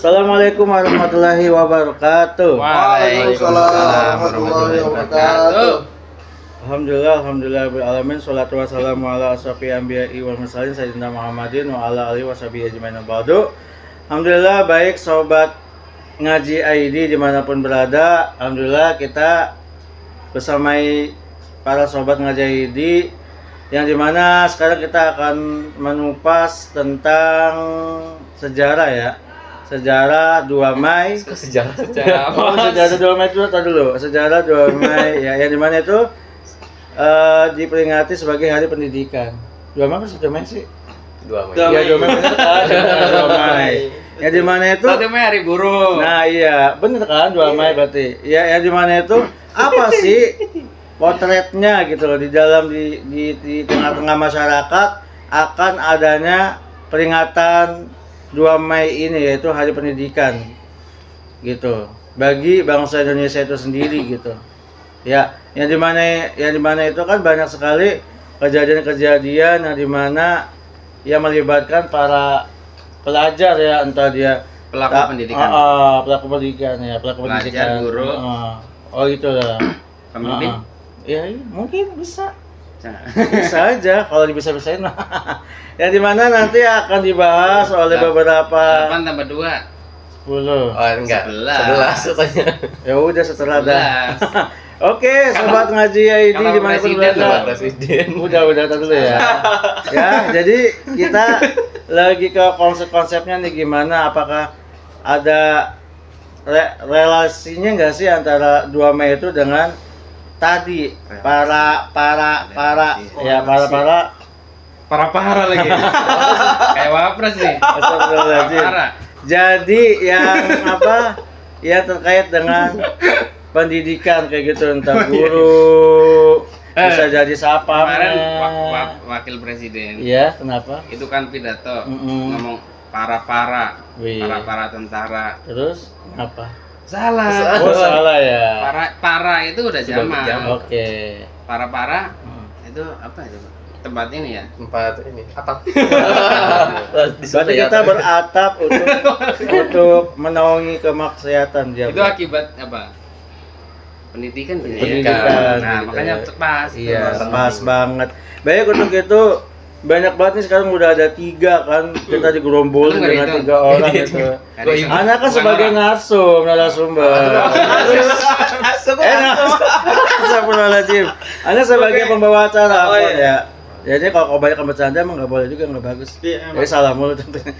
Assalamualaikum warahmatullahi wabarakatuh. Waalaikumsalam warahmatullahi wabarakatuh. Alhamdulillah bil alamin, sholatu wassalamu ala asrofil anbiya'i wal mursalin sayyidina Muhammadin wa ala alihi washabihi ajmain ba'du. Alhamdulillah, baik sobat ngaji ID dimanapun berada. Alhamdulillah kita bersamai para sobat ngaji ID yang dimana sekarang kita akan mengupas tentang sejarah ya. Sejarah 2 Mei. Sejarah Sejarah 2 Mei itu tadi dulu. Sejarah 2 Mei ya, yang dimana itu diperingati sebagai Hari Pendidikan. 2 Mei apa 1 Mei sih? 2 Mei. Iya, 2 Mei benar. 2 Mei. Yang dimana itu 1 Mei Hari Buruh. Nah iya, bener kan 2 Mei berarti. Ya, yang dimana itu apa sih potretnya gitu loh di dalam di tengah-tengah masyarakat akan adanya peringatan 2 Mei ini, yaitu Hari Pendidikan gitu bagi bangsa Indonesia itu sendiri gitu ya, yang dimana itu kan banyak sekali kejadian-kejadian yang dimana yang melibatkan para pelajar ya, entah dia Pelaku pendidikan. pelaku pendidikan ya, pelaku Pelajar, pendidikan, guru. oh gitu lah, Pemimpin. ya mungkin bisa aja kalau bisa-bisain lah. Yang dimana nanti akan dibahas oleh beberapa 8 tambah 2. 10. Oh enggak, 11 katanya. Ya udah setelah dah. 11. Oke, sobat ngaji ID kalau di mana pun presiden berada. loh, Presiden. Udah dulu ya. Ya, jadi kita lagi ke konsep-konsepnya nih, gimana, apakah ada relasinya nggak sih antara 2 Mei itu dengan tadi para Para-para lagi. Kayak wapres nih. Astagfirullahaladzim. Para. Jadi yang apa? Ya terkait dengan pendidikan kayak gitu, entah guru, bisa jadi siapa. Kemarin wakil presiden. Iya, kenapa? Itu kan pidato ngomong Wih. para tentara. Terus apa? Salah. Oh, salah ya. Para itu udah Sudah zaman. berjaman. Oke. Para itu apa itu? Tempat ini ya. Tempat ini atap. Berarti kita beratap untuk menaungi kemaksiatan dia. Itu akibat apa? Pendidikan. Pendidikan, Nah, gitu makanya ya. pas. Iya, Tuh. pas banget. Baik, untuk itu banyak banget nih sekarang udah ada 3 kan, kita digerombolin Lu nggak dengan hitung? 3 orang gitu. Ada yang- Anak kan bukan sebagai orang. narasumber. Astagfirullahaladzim. Anda sebagai pembawa acara apa ya? Jadi kalau kebanyakan bercanda emang nggak boleh juga, nggak bagus. Jadi salah mulu tentunya.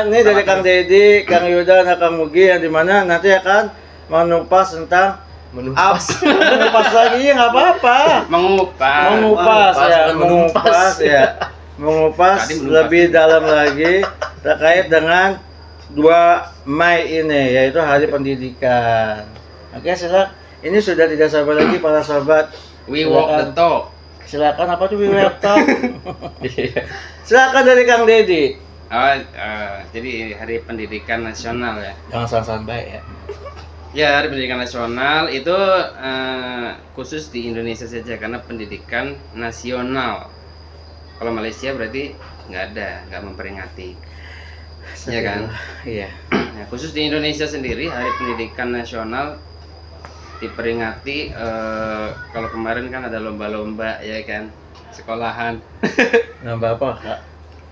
Ini dari Kang Dedi, Kang Yuda, dan Kang Mugi, yang dimana nanti akan mengupas tentang Menumpas. mengupas lagi nggak apa-apa. Mengupas. Mengupas Tadi menumpas. lebih dalam lagi terkait dengan 2 Mei ini, yaitu Hari Pendidikan. Oke, silakan. Ini sudah tidak sabar lagi para sahabat. We walk the talk. Silakan, apa tuh Wiweta? Silakan dari Kang Dedi. Jadi Hari Pendidikan Nasional ya. Jangan salah-salah baik ya. Ya, Hari Pendidikan Nasional itu khusus di Indonesia saja karena pendidikan nasional. Kalau Malaysia berarti nggak memperingati. Ya kan? Iya. Nah, khusus di Indonesia sendiri Hari Pendidikan Nasional diperingati kalau kemarin kan ada lomba-lomba ya kan, sekolahan. Nambah apa, Kak?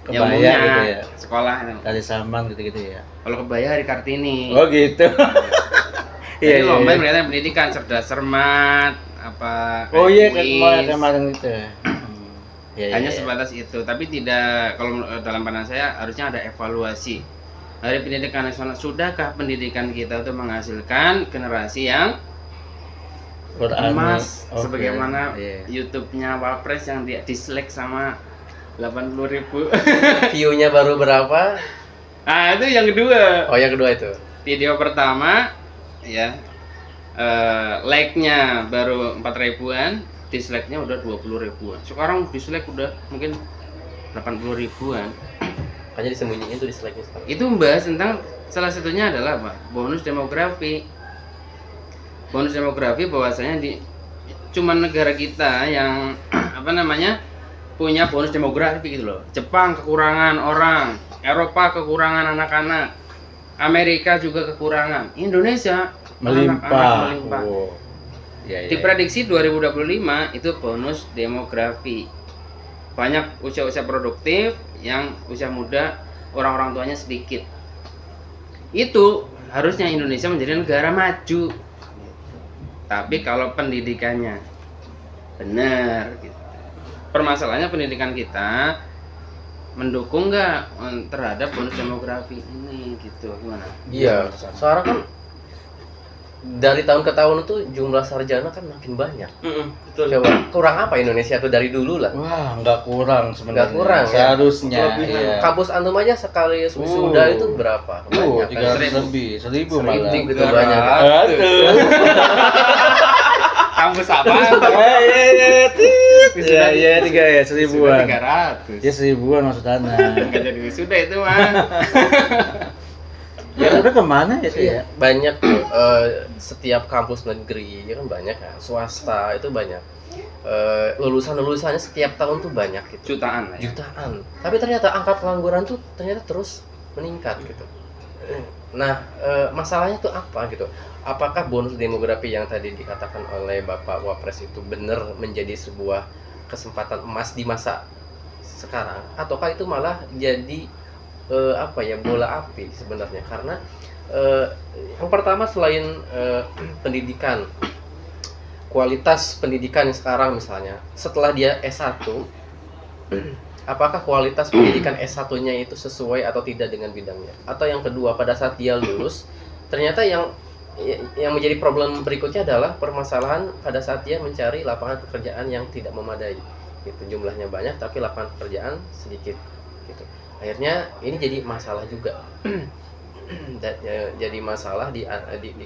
Yang Kebaya punya gitu ya. sekolah. Tali saman gitu-gitu ya. Kalau kebaya Hari Kartini. Oh gitu. Jadi lomba yang berkaitan pendidikan, cerdas cermat, apa Oh iya, kuis. kemarin gitu ya. Hanya sebatas itu, tapi tidak, kalau dalam pandangan saya harusnya ada evaluasi. Hari Pendidikan Nasional, sudahkah pendidikan kita itu menghasilkan generasi yang emas, sebagaimana YouTube-nya Wapres yang dia dislike sama 80.000. View-nya baru berapa? Nah, itu yang kedua. Oh, yang kedua itu. Video pertama ya, like-nya baru 4.000-an, dislike-nya udah 20.000-an. Sekarang dislike udah mungkin 80.000-an. Hanya disembunyiin tuh di slide-nya sekarang. Itu membahas tentang salah satunya adalah apa? Bonus demografi. Bonus demografi bahwasanya cuman negara kita yang apa namanya punya bonus demografi gitu loh. Jepang kekurangan orang, Eropa kekurangan anak-anak, Amerika juga kekurangan, Indonesia Melimpah. anak-anak melimpah. Oh. Ya, ya. Diprediksi 2025 itu bonus demografi. Banyak usia-usia produktif yang usia muda orang-orang tuanya sedikit. Itu harusnya Indonesia menjadi negara maju. Tapi kalau pendidikannya benar gitu. Permasalahannya pendidikan kita mendukung nggak terhadap bonus demografi ini gitu, gimana? Iya, sekarang kan dari tahun ke tahun itu jumlah sarjana kan makin banyak. Betul. Coba kurang apa Indonesia tuh dari dulu lah? Wah, nggak kurang sebenarnya. Nggak kurang, ya? Seharusnya. Kelebihan. Iya. Kampus antum aja sekali wisuda itu berapa? Banyak kan? 300 lebih, 1000 malah. 1000 gitu banyak. Aduh. Kampus apa? Ya, ya, 1000-an. 300. Ya 1000-an maksud Ana. Nggak jadi wisuda itu mah. Ya udah kemana ya sih ya? Banyak tuh, setiap kampus negeri ya kan banyak ya, swasta itu banyak. Lulusannya setiap tahun tuh banyak gitu. Jutaan lah ya. Jutaan. Tapi ternyata angka pengangguran tuh ternyata terus meningkat gitu. Nah, masalahnya tuh apa gitu? Apakah bonus demografi yang tadi dikatakan oleh Bapak Wapres itu benar menjadi sebuah kesempatan emas di masa sekarang, ataukah itu malah jadi bola api sebenarnya? Karena yang pertama selain pendidikan, kualitas pendidikan yang sekarang misalnya setelah dia S1, apakah kualitas pendidikan S1-nya itu sesuai atau tidak dengan bidangnya? Atau yang kedua, pada saat dia lulus, ternyata yang menjadi problem berikutnya adalah permasalahan pada saat dia mencari lapangan pekerjaan yang tidak memadai. Gitu, jumlahnya banyak tapi lapangan pekerjaan sedikit gitu. Akhirnya ini jadi masalah juga. Jadi masalah di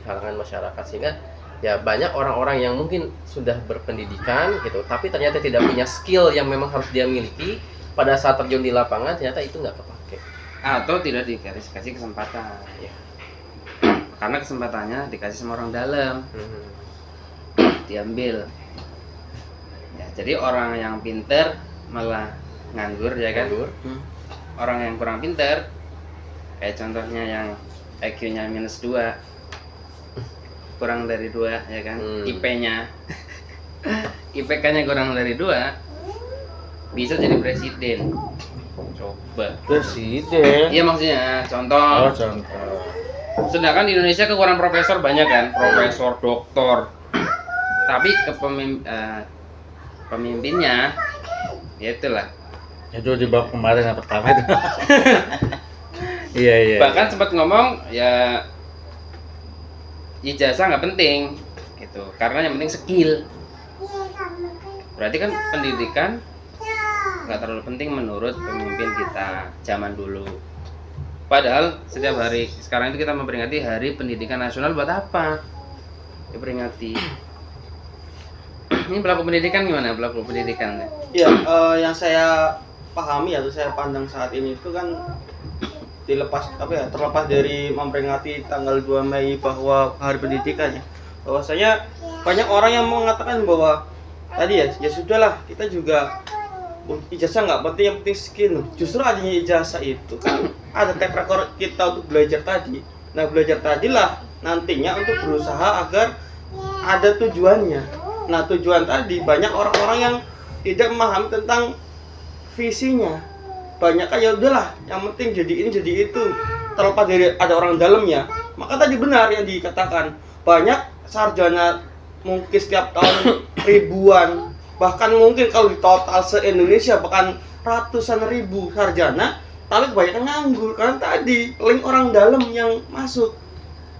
kalangan masyarakat, sehingga ya banyak orang-orang yang mungkin sudah berpendidikan gitu tapi ternyata tidak punya skill yang memang harus dia miliki, pada saat terjun di lapangan ternyata itu nggak kepake Atau tidak dikasih kesempatan. ya. Karena kesempatannya dikasih sama orang dalam, diambil. Ya, jadi orang yang pinter malah nganggur ya kan? Nganggur. Orang yang kurang pinter, kayak contohnya yang IQ-nya -2, kurang dari 2 ya kan? IP-nya IPK-nya kurang dari 2, bisa jadi presiden. Coba. Presiden. Iya maksudnya Oh, contoh. contoh. Sedangkan di Indonesia kekurangan profesor banyak kan, profesor, doktor. Tapi pemimpinnya ya itulah. Itu di bab kemarin yang pertama itu. Iya, iya. Bahkan sempat ngomong ya ijazah nggak penting gitu, karena yang penting skill. Berarti kan pendidikan nggak terlalu penting menurut pemimpin kita zaman dulu. Padahal setiap hari sekarang itu kita memperingati Hari Pendidikan Nasional buat apa? Diperingati. Ini pelaku pendidikan gimana? Pelaku pendidikan? Iya, yang saya pahami atau saya pandang saat ini itu kan terlepas dari memperingati tanggal 2 Mei bahwa Hari Pendidikan ya. Bahwasanya banyak orang yang mengatakan bahwa tadi ya sudahlah, kita juga ijazah nggak penting, yang penting skill. Justru adanya ijazah itu kan ada track record kita untuk belajar tadi. Nah, belajar tadilah nantinya untuk berusaha agar ada tujuannya. Nah, tujuan tadi banyak orang-orang yang tidak memahami tentang visinya. Banyak kan ya udahlah, yang penting jadi ini jadi itu, terlepas dari ada orang dalamnya. Maka tadi benar yang dikatakan, banyak sarjana mungkin setiap tahun ribuan, bahkan mungkin kalau di total se-Indonesia bahkan ratusan ribu sarjana, tapi kebanyakan nganggur karena tadi link orang dalam yang masuk.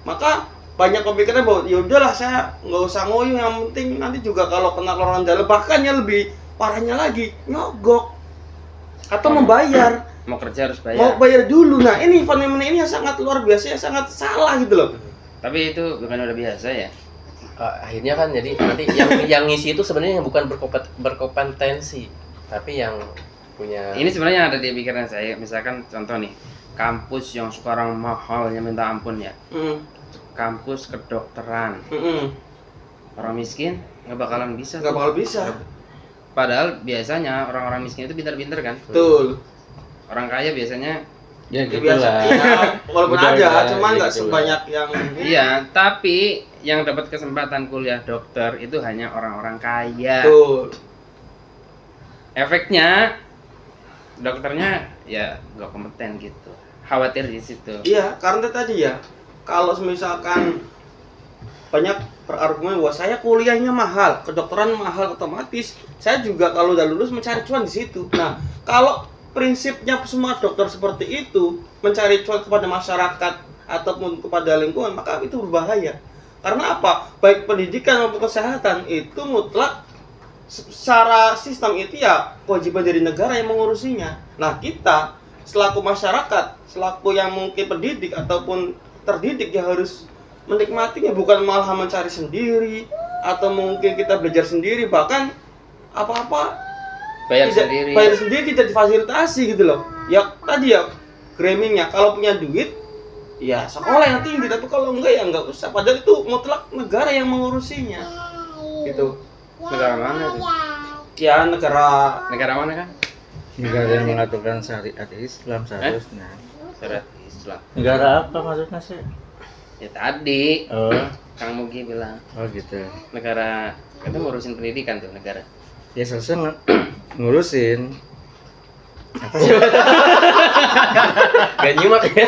Maka banyak pemikiran bahwa ya udahlah, saya nggak usah ngoyo, yang penting nanti juga kalau kenal orang dalam, bahkan yang lebih parahnya lagi nyogok atau membayar. Mau kerja harus bayar. Mau bayar dulu. Nah, ini fenomena ini yang sangat luar biasa, yang sangat salah gitu loh. Tapi itu bukan udah biasa ya. Akhirnya kan jadi nanti yang ngisi itu sebenarnya yang bukan berkompetensi, tapi yang punya. Ini sebenarnya ada di pikiran saya. Misalkan contoh nih, kampus yang sekarang mahalnya minta ampun ya. Kampus kedokteran. Orang miskin nggak bakalan bisa. Nggak bakal bisa. Padahal biasanya orang-orang miskin itu pintar-pintar kan. Betul. Orang kaya biasanya Ya Ya, gitu biasa. lah. Iya, walaupun Udah, ada, udah, cuman ya nggak gitu lah. sebanyak yang Iya, tapi yang dapat kesempatan kuliah dokter itu hanya orang-orang kaya. Betul. Efeknya dokternya ya nggak kompeten gitu. Khawatir di situ. Iya, karena tadi ya, kalau misalkan banyak berargumen bahwa saya kuliahnya mahal, kedokteran mahal, otomatis saya juga kalau udah lulus mencari cuan di situ. Nah, kalau prinsipnya semua dokter seperti itu mencari cuan kepada masyarakat ataupun kepada lingkungan, maka itu berbahaya. Karena apa? Baik pendidikan maupun kesehatan itu mutlak secara sistem itu ya kewajiban dari negara yang mengurusinya. Nah, kita selaku masyarakat, selaku yang mungkin pendidik ataupun terdidik ya harus menikmatinya, bukan malah mencari sendiri atau mungkin kita belajar sendiri, bahkan apa-apa Bayar tidak sendiri. bayar sendiri, tidak difasilitasi gitu loh. Ya tadi ya gramingnya, kalau punya duit ya sekolah yang tinggi, tapi kalau enggak ya enggak usah, padahal itu mutlak negara yang mengurusinya gitu. Negara mana tuh? Ya negara Negara mana kan? Negara yang mengaturkan syariat Islam seharusnya. Syariat Islam. Negara apa maksudnya sih? Ya tadi Oh, Kang Mugi bilang oh gitu. negara itu ngurusin pendidikan tuh negara. Ya seharusnya ngurusin. Gak nyimak ya.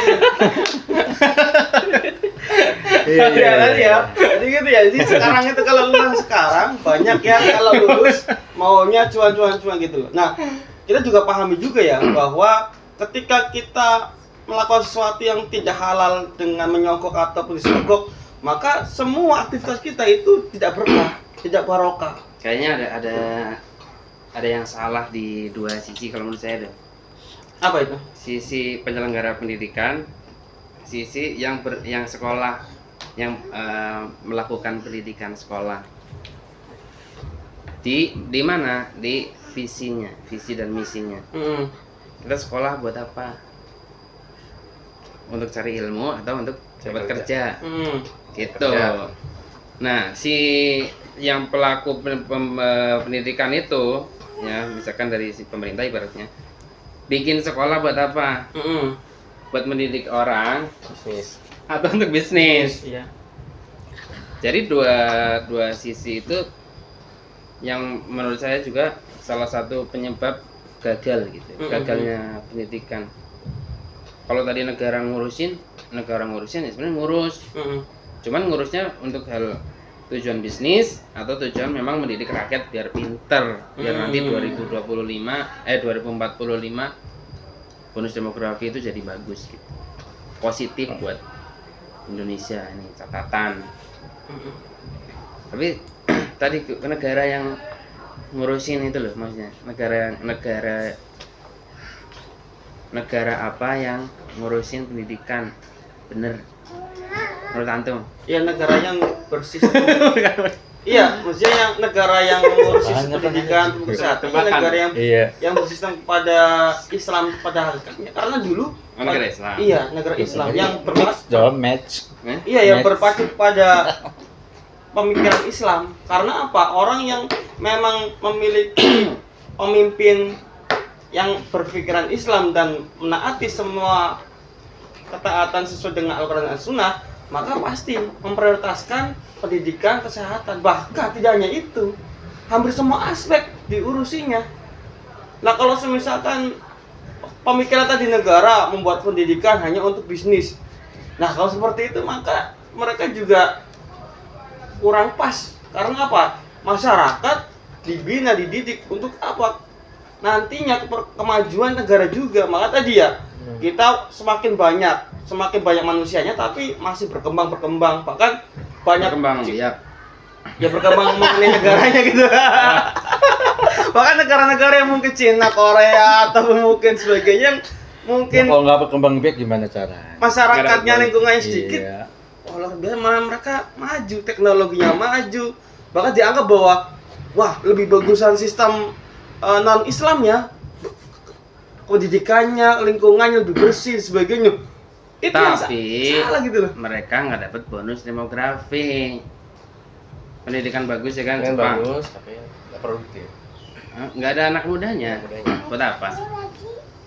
Iya tadi ya. Jadi gitu ya. Jadi sekarang itu kalau lulus sekarang banyak ya kalau lulus maunya cuan-cuan gitu loh. Nah, kita juga pahami juga ya bahwa ketika kita melakukan sesuatu yang tidak halal dengan menyogok ataupun disogok, maka semua aktivitas kita itu tidak berkah, tidak barokah. Kayaknya ada yang salah di dua sisi kalau menurut saya deh. Apa itu? Sisi penyelenggara pendidikan, sisi yang sekolah yang melakukan pendidikan sekolah. Di mana? Di visinya, visi dan misinya. Kita sekolah buat apa? Untuk cari ilmu atau untuk dapat kerja? Gitu. Kerja. Nah, si yang pelaku pendidikan itu, ya misalkan dari si pemerintah ibaratnya, bikin sekolah buat apa? Buat mendidik orang Bisnis. atau untuk bisnis? Iya. Jadi dua sisi itu yang menurut saya juga salah satu penyebab gagal gitu, gagalnya pendidikan. Kalau tadi negara ngurusin ya sebenarnya ngurus, cuman ngurusnya untuk hal tujuan bisnis atau tujuan memang mendidik rakyat biar pinter, biar nanti 2045 bonus demografi itu jadi bagus gitu, positif buat Indonesia ini catatan. Tapi tadi ke negara yang ngurusin itu loh, maksudnya negara apa yang ngurusin pendidikan bener menurut antum? Ya negara yang bersistem. Iya, maksudnya yang negara yang mengurus sistem pendidikan, kesehatan, negara yang Iya. yang bersistem pada Islam pada hakikatnya. Karena dulu Negara Islam. Iya, negara Islam yang Match. iya yang berpacu pada pemikiran Islam. Karena apa? Orang yang memang memiliki pemimpin yang berpikiran Islam dan menaati semua ketaatan sesuai dengan Al-Quran dan Sunnah, maka pasti memprioritaskan pendidikan, kesehatan. Bahkan tidak hanya itu, hampir semua aspek diurusinya. Nah, kalau misalkan pemikiran tadi negara membuat pendidikan hanya untuk bisnis, nah kalau seperti itu maka mereka juga kurang pas. Karena apa? Masyarakat dibina, dididik untuk apa? Nantinya kemajuan negara juga. Maka tadi ya, kita semakin banyak manusianya tapi masih berkembang, bahkan banyak Berkembang biak. ya berkembang mengenai negaranya gitu. Bahkan negara-negara yang mungkin Cina, Korea atau mungkin sebagainya, mungkin Kalau nggak berkembang biak gimana caranya? masyarakatnya lingkungannya sedikit, Iya. wah luar biasa, malah mereka maju, teknologinya maju, bahkan dianggap bahwa wah lebih bagusan sistem non Islam ya, pendidikannya, lingkungannya lebih bersih sebagainya. Itu yang Tapi salah gitu loh. mereka nggak dapat bonus demografi. Pendidikan bagus ya kan, Kan Jepang. bagus tapi nggak produktif. Nggak ada anak mudanya. Mudanya. Buat apa?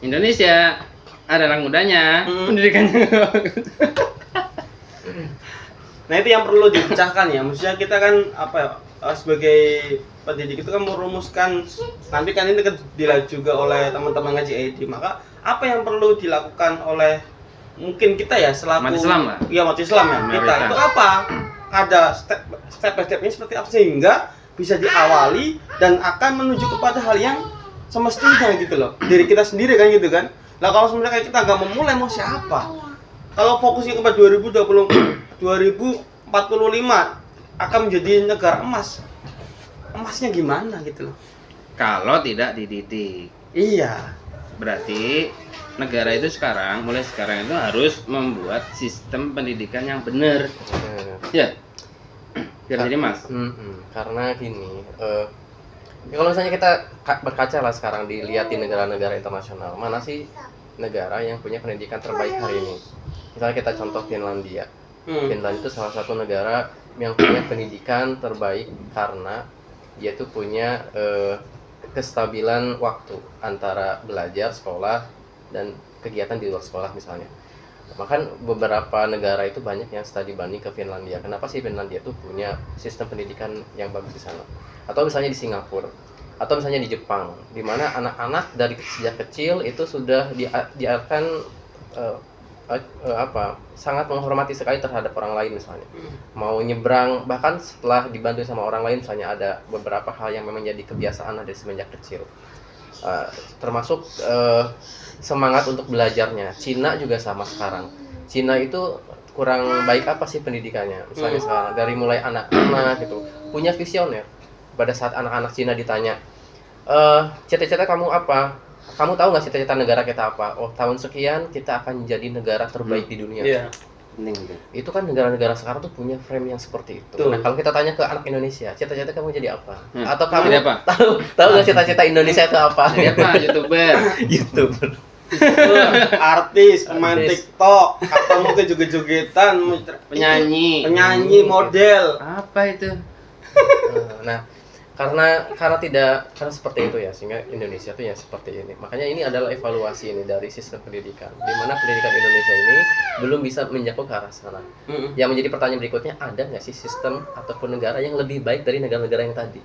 Indonesia ada anak mudanya, Hmm. pendidikannya Nah itu yang perlu dipecahkan ya. Maksudnya kita kan apa ya, sebagai pendidik itu kan merumuskan, nanti kan ini kan dilihat juga oleh teman-teman ngaji ID. Maka apa yang perlu dilakukan oleh mungkin kita ya selaku Umat Islam lah. Iya, umat Islam ya. Kita Mayoritas. itu apa? Ada step by stepnya seperti apa sehingga bisa diawali dan akan menuju kepada hal yang semestinya gitu loh. Diri kita sendiri kan gitu kan. Nah kalau sebenarnya kita nggak memulai mau siapa? Kalau fokusnya kepada 2045 akan menjadi negara emas. Emasnya gimana gitu loh. kalau tidak dididik. Iya. Berarti negara itu mulai sekarang itu harus membuat sistem pendidikan yang benar. Ya. Biar jadi Mas. Karena gini, kalau misalnya kita berkaca lah sekarang dilihat di negara-negara internasional, mana sih negara yang punya pendidikan terbaik hari ini? Misalnya kita contoh Finlandia. Finlandia itu salah satu negara yang punya pendidikan terbaik karena dia tuh punya kestabilan waktu antara belajar, sekolah, dan kegiatan di luar sekolah misalnya. Bahkan beberapa negara itu banyak yang studi banding ke Finlandia. Kenapa sih Finlandia itu punya sistem pendidikan yang bagus di sana? Atau misalnya di Singapura, atau misalnya di Jepang, di mana anak-anak dari sejak kecil itu sudah diarahkan sangat menghormati sekali terhadap orang lain misalnya. Mau nyebrang, bahkan setelah dibantu sama orang lain, misalnya ada beberapa hal yang memang jadi kebiasaan dari semenjak kecil. Termasuk semangat untuk belajarnya. Cina juga sama sekarang. Cina itu kurang baik apa sih pendidikannya? Misalnya sekarang dari mulai anak-anak gitu punya visioner. Pada saat anak-anak Cina ditanya, cita-cita kamu apa? Kamu tahu nggak cita-cita negara kita apa? Oh, tahun sekian kita akan jadi negara terbaik di dunia. Iya. Penting itu. Itu kan negara-negara sekarang tuh punya frame yang seperti itu. Tuh. Nah, kalau kita tanya ke anak Indonesia, cita-cita kamu jadi apa? Hmm. Atau kamu Jadi apa? tahu nggak cita-cita Indonesia itu apa? Jadi apa? YouTuber. YouTuber. Artis, pemain Artis. TikTok, atau mungkin joget-jogetan, Penyanyi. penyanyi, model. Apa itu? Nah, karena seperti itu ya, sehingga Indonesia tuh ya seperti ini. Makanya ini adalah evaluasi ini dari sistem pendidikan, di mana pendidikan Indonesia ini belum bisa menjangkau ke arah sana. Yang menjadi pertanyaan berikutnya, ada nggak sih sistem ataupun negara yang lebih baik dari negara-negara yang tadi?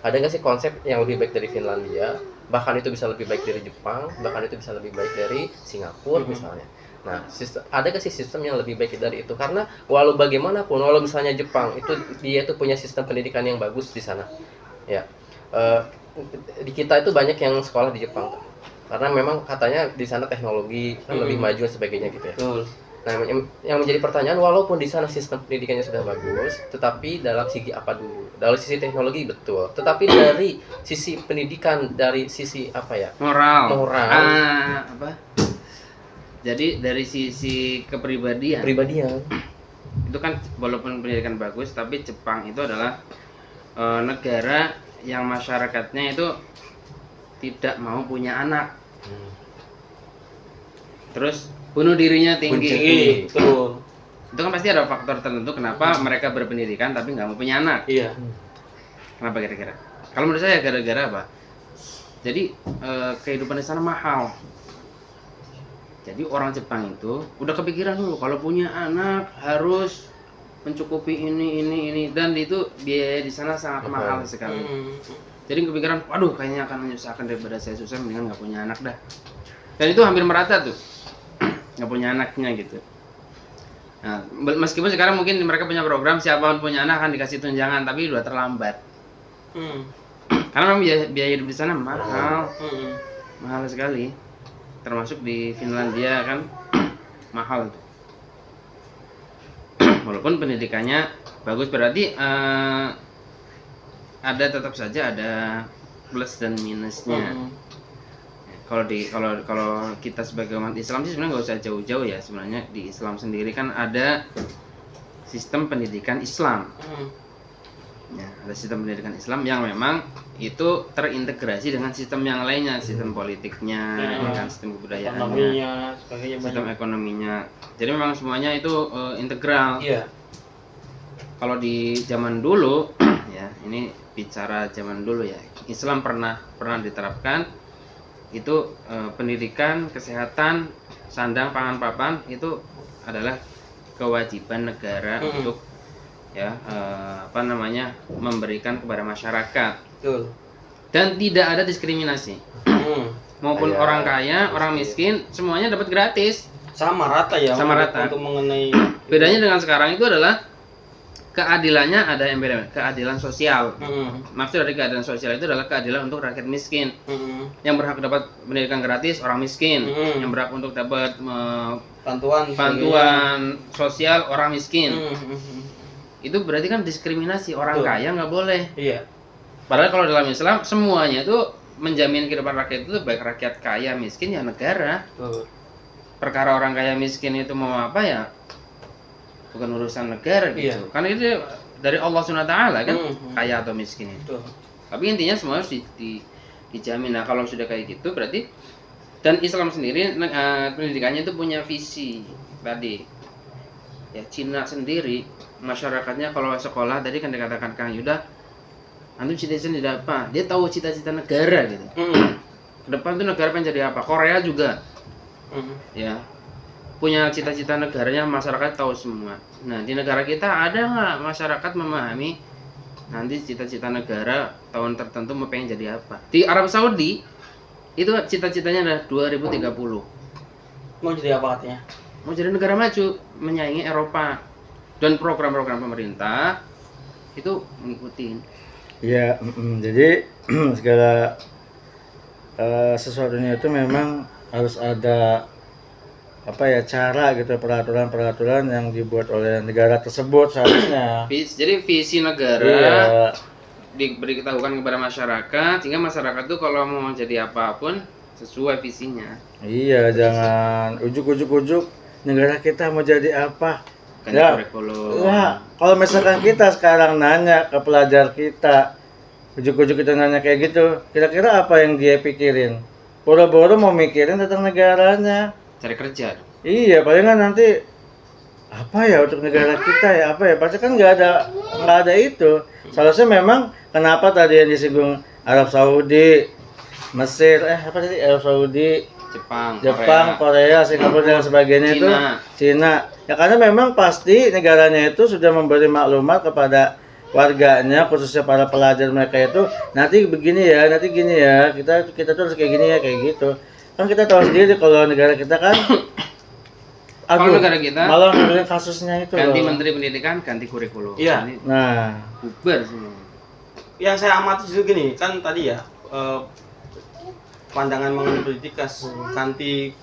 Ada nggak sih konsep yang lebih baik dari Finlandia? Bahkan itu bisa lebih baik dari Jepang, bahkan itu bisa lebih baik dari Singapura misalnya. Nah, ada nggak sih sistem yang lebih baik dari itu? Karena walau bagaimanapun, walau misalnya Jepang dia itu punya sistem pendidikan yang bagus di sana, ya. Di kita itu banyak yang sekolah di Jepang, karena memang katanya di sana teknologi kan lebih maju dan sebagainya gitu ya. Betul. Nah, yang menjadi pertanyaan, walaupun di sana sistem pendidikannya sudah bagus, tetapi dalam segi apa dulu? Dari sisi teknologi betul, tetapi dari sisi pendidikan, dari sisi apa ya? Moral. Moral. Apa? Jadi dari sisi kepribadian itu kan walaupun pendidikan bagus, tapi Jepang itu adalah negara yang masyarakatnya itu tidak mau punya anak. Terus bunuh dirinya tinggi. Betul. Itu kan pasti ada faktor tertentu kenapa mereka berpendidikan tapi nggak mau punya anak. Iya. Kenapa kira-kira? Kalau menurut saya gara-gara apa? Jadi kehidupan di sana mahal. Jadi orang Jepang itu udah kepikiran dulu kalau punya anak harus mencukupi ini dan itu biaya di sana sangat mahal sekali. Jadi kepikiran, waduh kayaknya akan menyusahkan daripada saya susah, mendingan nggak punya anak dah. Dan itu hampir merata tuh, nggak punya anaknya gitu. Nah, meskipun sekarang mungkin mereka punya program siapa yang punya anak akan dikasih tunjangan, tapi udah terlambat. Karena memang biaya hidup di sana mahal, mahal sekali. Termasuk di Finlandia kan mahal tuh. Walaupun pendidikannya bagus, berarti ada tetap saja ada plus dan minusnya. Kalau kita sebagai umat Islam sih sebenarnya nggak usah jauh-jauh ya. Sebenarnya di Islam sendiri kan ada sistem pendidikan Islam. Ya, ada sistem pendidikan Islam yang memang itu terintegrasi dengan sistem yang lainnya, sistem politiknya, dan sistem kebudayaannya, Ekonominya, sebagainya sistem banyak. ekonominya. Jadi memang semuanya itu integral. Iya. Kalau di zaman dulu, ya ini bicara zaman dulu ya, Islam pernah diterapkan itu pendidikan, kesehatan, sandang, pangan, papan itu adalah kewajiban negara untuk memberikan kepada masyarakat. Betul. Dan tidak ada diskriminasi. Maupun Kaya, orang kaya, orang miskin, semuanya dapat gratis. Sama rata ya. Sama rata. Untuk mengenai Bedanya dengan sekarang itu adalah keadilannya ada yang beda, keadilan sosial. Maksud dari keadilan sosial itu adalah keadilan untuk rakyat miskin. Yang berhak dapat pendidikan gratis orang miskin, yang berhak untuk dapat bantuan sosial orang miskin. Itu berarti kan diskriminasi, orang Betul. kaya nggak boleh. Iya. Padahal kalau dalam Islam semuanya itu menjamin kehidupan rakyat itu baik rakyat kaya miskin ya negara. Betul. Perkara orang kaya miskin itu mau apa ya bukan urusan negara gitu. Iya. Karena itu dari Allah SWT kan kaya atau miskin itu. Betul. Tapi intinya semua harus dijamin. Nah kalau sudah kayak gitu berarti dan Islam sendiri pendidikannya itu punya visi tadi. Ya Cina sendiri masyarakatnya kalau sekolah tadi kan dikatakan Kang Yuda, antum cita-cita apa? Dia tahu cita-cita negara gitu. Ke depan tuh negara pengen jadi apa? Korea juga. Ya punya cita-cita negaranya, masyarakat tahu semua. Nah di negara kita ada nggak masyarakat memahami nanti cita-cita negara tahun tertentu mau pengen jadi apa? Di Arab Saudi itu cita-citanya adalah 2030 Mau jadi apa katanya? mau jadi negara maju, menyaingi Eropa, dan program-program pemerintah itu mengikuti. Ya, jadi segala sesuatunya itu memang harus ada cara gitu, peraturan-peraturan yang dibuat oleh negara tersebut seharusnya. Jadi visi negara Iya. diberitahukan kepada masyarakat sehingga masyarakat tuh kalau mau jadi apapun sesuai visinya. Iya, jangan ujuk-ujuk negara kita mau jadi apa. Ganti Ya. kurikulum. Nah, kalau misalkan kita sekarang nanya ke pelajar kita, ujuk-ujuk kita nanya kayak gitu, kira-kira apa yang dia pikirin? Boro-boro mau mikirin tentang negaranya. Cari kerja. Iya, palingan nanti apa ya untuk negara kita ya, apa ya? Pasti kan nggak ada itu. Seharusnya memang kenapa tadi yang disinggung Arab Saudi, Mesir, apa tadi Arab Saudi, Jepang, Korea, Singapura dan sebagainya itu Cina. Ya karena memang pasti negaranya itu sudah memberi maklumat kepada warganya, khususnya para pelajar mereka itu nanti begini ya, nanti gini ya, kita tuh harus kayak gini ya, kayak gitu. Kan kita tahu sendiri kalau negara kita kan kalau negara kita malah ngambilin kasusnya itu ganti loh. menteri pendidikan, ganti kurikulum. Iya. Ini Nah, bubar semua. Yang saya amati juga gini, kan tadi ya pandangan mengenai pendidikan ganti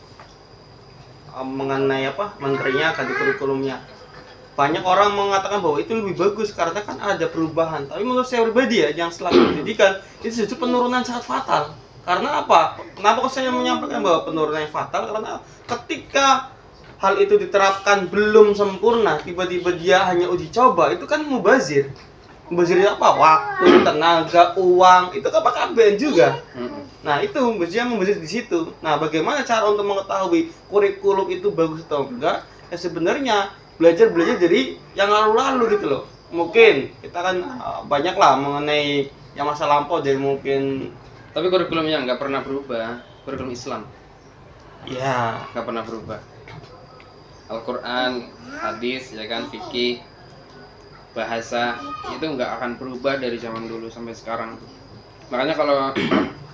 mengenai menterinya, ganti kurikulumnya. Banyak orang mengatakan bahwa itu lebih bagus karena kan ada perubahan. Tapi menurut saya pribadi ya, yang setelah pendidikan itu justru penurunan sangat fatal. Karena apa? Kenapa kok saya menyampaikan bahwa penurunan yang fatal? Karena ketika hal itu diterapkan belum sempurna, tiba-tiba dia hanya uji coba, itu kan mubazir. Mubazir apa? Waktu, tenaga, uang, itu kan pakai APBN juga. Nah itu biasanya memberi di situ. Nah bagaimana cara untuk mengetahui kurikulum itu bagus atau enggak? Ya sebenarnya belajar dari yang lalu-lalu gitu loh. Mungkin kita kan banyak lah mengenai yang masa lampau dari mungkin. Tapi kurikulumnya nggak pernah berubah. Kurikulum Islam Ya. nggak pernah berubah. Al-Quran, hadis, ya kan, fikih, bahasa itu nggak akan berubah dari zaman dulu sampai sekarang. Makanya kalau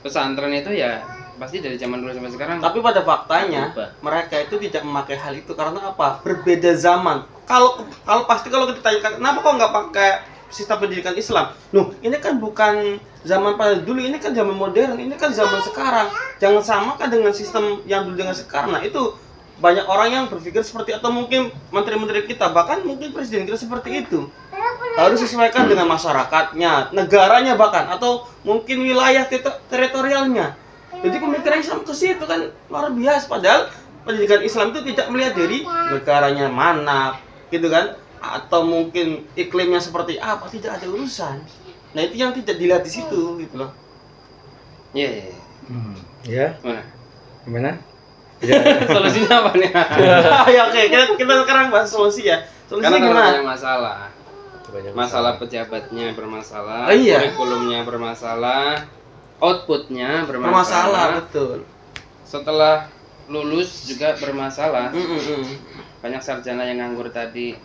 pesantren itu ya pasti dari zaman dulu sampai sekarang. Tapi pada faktanya berubah. mereka itu tidak memakai hal itu karena apa? Berbeda zaman. Kalau kita tanyakan kenapa kok nggak pakai sistem pendidikan Islam? Nuh, ini kan bukan zaman pada dulu, ini kan zaman modern, ini kan zaman sekarang. Jangan samakan dengan sistem yang dulu dengan sekarang. Nah itu banyak orang yang berpikir seperti atau mungkin menteri-menteri kita bahkan mungkin presiden kita seperti itu. Harus sesuaikan dengan masyarakatnya, negaranya bahkan atau mungkin wilayah teritorialnya. Jadi pemikiran Islam ke situ kan luar biasa. Padahal pendidikan Islam itu tidak melihat dari negaranya mana, gitu kan? Atau mungkin iklimnya seperti apa, tidak ada urusan. Nah itu yang tidak dilihat di situ, gitu loh. Iya. ya, Mana? gimana? Solusinya apa nih? Ya oke, kita sekarang bahas solusi ya. Solusinya Karena gimana? banyak masalah. Masalah pejabatnya bermasalah, Oh, iya. kurikulumnya bermasalah, outputnya bermasalah, bermasalah, betul. setelah lulus juga bermasalah. Mm-mm. Banyak sarjana yang nganggur tadi,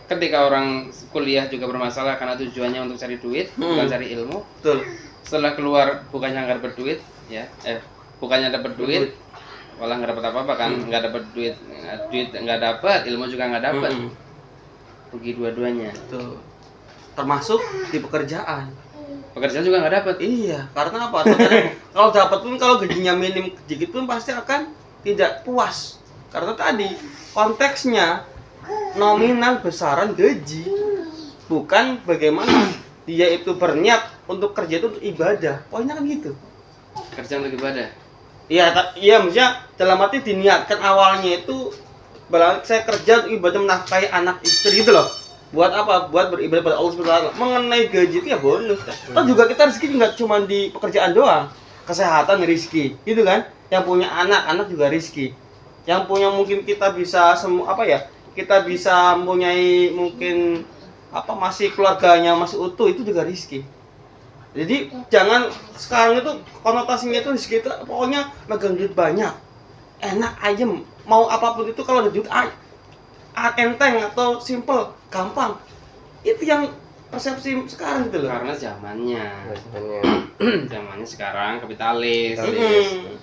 ketika orang kuliah juga bermasalah karena tujuannya untuk cari duit, bukan cari ilmu. Betul. Setelah keluar bukannya nggak dapat duit, ya, bukannya dapat duit, malah nggak dapat apa-apa kan, nggak dapat duit, duit nggak dapat, ilmu juga nggak dapat, Mm-mm. rugi dua-duanya. Betul. Termasuk di pekerjaan. Pekerjaan juga nggak dapat. Iya, karena apa? Terkadang kalau dapat pun, kalau gajinya minim sedikit pun pasti akan tidak puas. Karena tadi konteksnya nominal besaran gaji, bukan bagaimana dia itu berniat untuk kerja itu untuk ibadah. Poinnya kan gitu. Kerja untuk ibadah. Iya, iya, maksudnya dalam arti diniatkan awalnya itu berarti saya kerja untuk ibadah menafkahi anak istri gitu loh. Buat apa? Buat beribadah pada Allah Subhanahu wa taala. Mengenai gaji itu ya bonus. Toh juga kita rezeki nggak cuma di pekerjaan doang. Kesehatan rezeki, gitu kan? Yang punya anak juga rezeki. Yang punya mungkin kita bisa kita bisa mempunyai mungkin masih keluarganya masih utuh, itu juga rezeki. Jadi jangan sekarang itu konotasinya itu rezeki itu pokoknya megang duit banyak, enak ayem, mau apapun itu kalau ada duit enteng atau simple, gampang. Itu yang persepsi sekarang gitu loh. Karena zamannya, Biasanya. zamannya sekarang kapitalis. Mm-mm.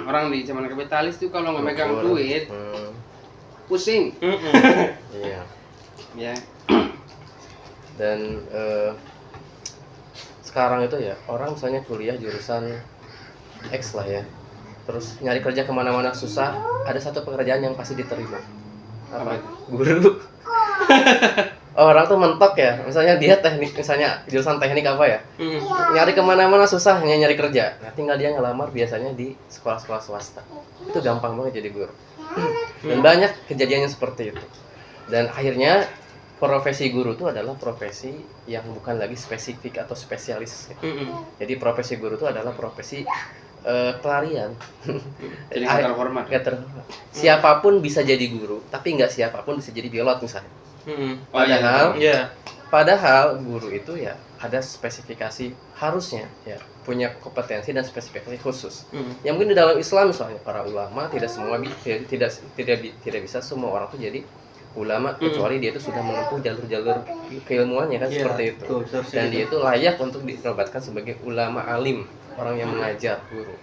Orang di zaman kapitalis tuh kalau nggak megang Ukur. duit, Hmm, pusing. Mm-mm. iya. Ya, Dan sekarang itu ya orang misalnya kuliah jurusan X lah ya, terus nyari kerja kemana-mana susah, ada satu pekerjaan yang pasti diterima. Apa? Guru. Orang tuh mentok ya, misalnya dia teknik, misalnya jurusan teknik apa ya, Mm. nyari kemana-mana susah, hanya nyari kerja. Nah, tinggal dia ngelamar biasanya di sekolah-sekolah swasta. Itu gampang banget jadi guru. Dan banyak kejadiannya seperti itu. Dan akhirnya profesi guru itu adalah profesi yang bukan lagi spesifik atau spesialis. Mm-mm. Jadi profesi guru itu adalah profesi pelarian. jadi nggak terhormat. Nggak terhormat. Siapapun bisa jadi guru, tapi nggak siapapun bisa jadi pilot misalnya. Mm-mm. Padahal Iya. Padahal guru itu ya ada spesifikasi, harusnya ya punya kompetensi dan spesifikasi khusus. Mm. Yang mungkin di dalam Islam misalnya para ulama tidak semua tidak bisa semua orang tuh jadi ulama kecuali dia itu sudah menempuh jalur-jalur keilmuannya kan, Iya, seperti itu. betul, seharusnya Dan gitu. dia itu layak untuk dinobatkan sebagai ulama alim, orang yang mengajar, guru.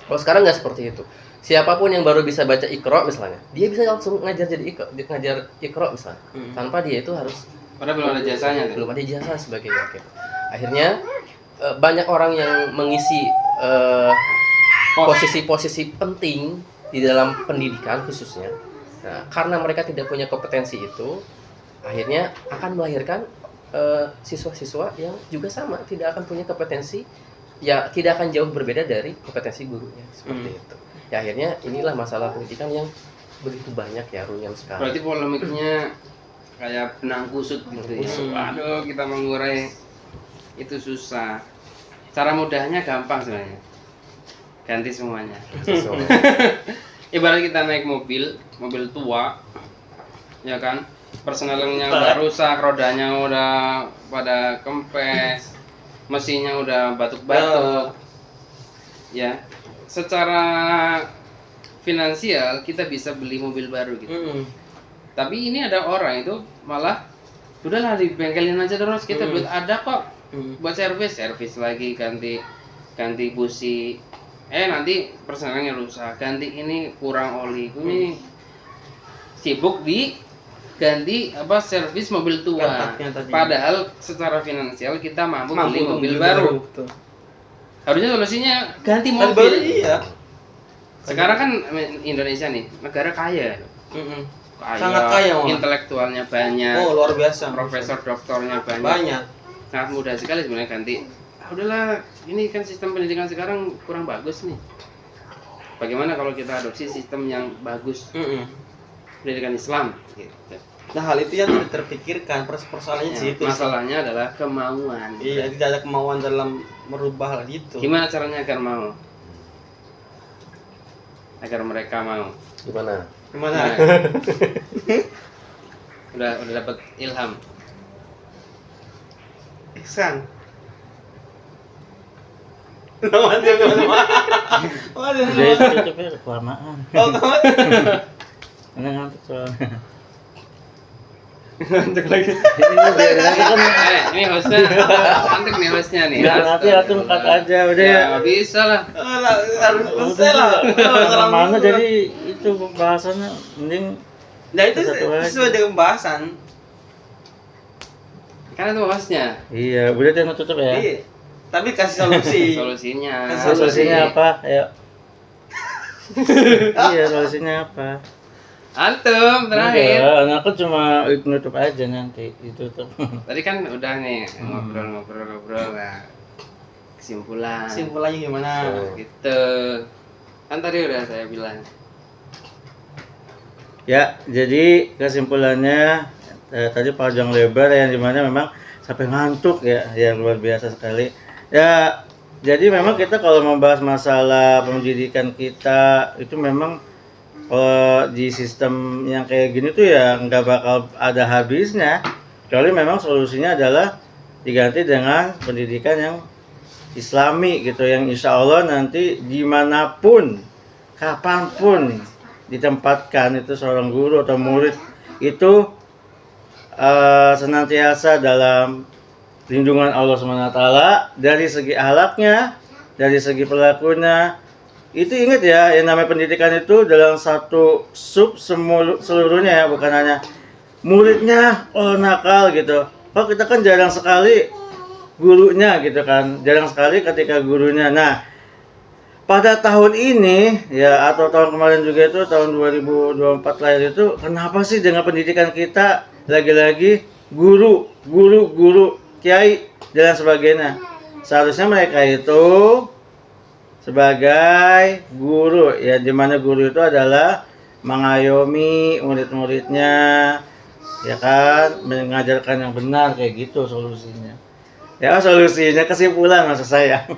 Kalau sekarang nggak seperti itu. Siapapun yang baru bisa baca Iqra misalnya, dia bisa langsung ngajar Iqra misalnya, tanpa dia itu harus Padahal belum ada jasanya tuh. belum ada jasa sebagai wakil. Akhirnya banyak orang yang mengisi posisi-posisi penting di dalam pendidikan khususnya. Nah, karena mereka tidak punya kompetensi itu, akhirnya akan melahirkan siswa-siswa yang juga sama, tidak akan punya kompetensi, ya tidak akan jauh berbeda dari kompetensi gurunya, seperti itu. Ya akhirnya inilah masalah pendidikan yang begitu banyak ya runyam sekarang. Berarti polemiknya kayak benang kusut gitu ya. Waduh, kita mengurai itu susah. Cara mudahnya gampang sebenarnya. Ganti semuanya. Sesuai. Ibarat kita naik mobil tua, ya kan? Persnelingnya udah rusak, rodanya udah pada kempes, mesinnya udah batuk-batuk. Ya, secara finansial kita bisa beli mobil baru gitu. Tapi ini ada orang itu malah udahlah dibengkelin aja terus, kita duit ada kok buat servis lagi, ganti busi, nanti persnelingnya rusak, ganti ini kurang oli, ini sibuk di ganti servis mobil tua. Padahal secara finansial kita mampu beli mobil baru. Betul. Harusnya solusinya ganti Baru, mobil. iya. Sekarang kan Indonesia nih negara kaya. Sangat kaya, Mas. Intelektualnya banyak, Oh, luar biasa. profesor doktornya banyak. Banyak. Sangat mudah sekali sebenarnya ganti. Udahlah, ini kan sistem pendidikan sekarang kurang bagus nih. Bagaimana kalau kita adopsi sistem yang bagus, pendidikan Islam gitu. Nah, hal itu yang tidak terpikirkan, persoalannya di situ. Masalahnya adalah kemauan. Iya, tidak ada kemauan dalam merubah hal itu. Gimana caranya agar mau? Agar mereka mau. Gimana? Gimana? Nah, udah dapat ilham. Ihsan. Mantap gimana? Waduh. Jadi tutupnya kelamaan. Oh, kamu Karena ngantuk soalnya. ngantuk lagi. Ini biar nanti kan Ini hostnya, cantik nih hostnya nih. biar nanti aku cut aja udah ya. Ya, bisa lah. Harus selesai lah. Mana jadi itu pembahasannya mending Nah itu Satu aja. sesuai dengan pembahasan. Kan itu hostnya. iya, udah jangan tutup ya. Iya. Tapi kasih solusi. Solusinya. Solusinya apa? Ayo. Iya, solusinya apa? Antum terakhir. Enggak, aku cuma nutup aja nanti ditutup. Tadi kan udah nih ngobrol-ngobrol lah. Kesimpulan. Kesimpulannya gimana? Gitu. Kan tadi udah saya bilang. Ya, jadi kesimpulannya tadi panjang lebar yang dimana memang sampai ngantuk ya, yang luar biasa sekali. Ya, jadi memang kita kalau membahas masalah pendidikan kita itu memang kalau di sistem yang kayak gini tuh ya nggak bakal ada habisnya. Kecuali memang solusinya adalah diganti dengan pendidikan yang Islami gitu, yang insya Allah nanti dimanapun, kapanpun ditempatkan itu seorang guru atau murid itu senantiasa dalam lindungan Allah SWT dari segi akhlaknya, dari segi perilakunya. Itu ingat ya, yang namanya pendidikan itu dalam satu sub seluruhnya ya, bukan hanya muridnya nakal gitu. Kalau kita kan jarang sekali gurunya gitu kan, jarang sekali ketika gurunya. Nah, pada tahun ini ya atau tahun kemarin juga itu tahun 2024 lahir itu, kenapa sih dengan pendidikan kita lagi-lagi guru, kiai dan sebagainya? Seharusnya mereka itu sebagai guru ya, dimana guru itu adalah mengayomi murid-muridnya ya kan, mengajarkan yang benar kayak gitu solusinya. Ya solusinya, kesimpulan maksud saya.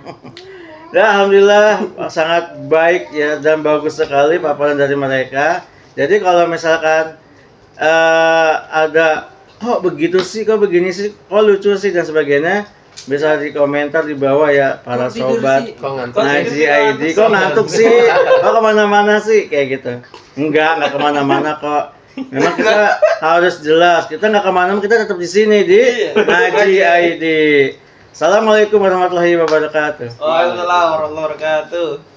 Dan alhamdulillah sangat baik ya dan bagus sekali paparan dari mereka. Jadi kalau misalkan ada kok begitu sih, kok begini sih, kok lucu sih dan sebagainya, bisa di komentar di bawah ya para sobat Kok ngantuk? Ngaji ID. Kok ngantuk sih? Kok kemana-mana sih? Kayak gitu. Enggak kemana-mana kok. Memang kita harus jelas, kita nggak kemana-mana, kita tetap di sini di Ngaji ID. Assalamualaikum warahmatullahi wabarakatuh. Waalaikumsalam warahmatullahi wabarakatuh.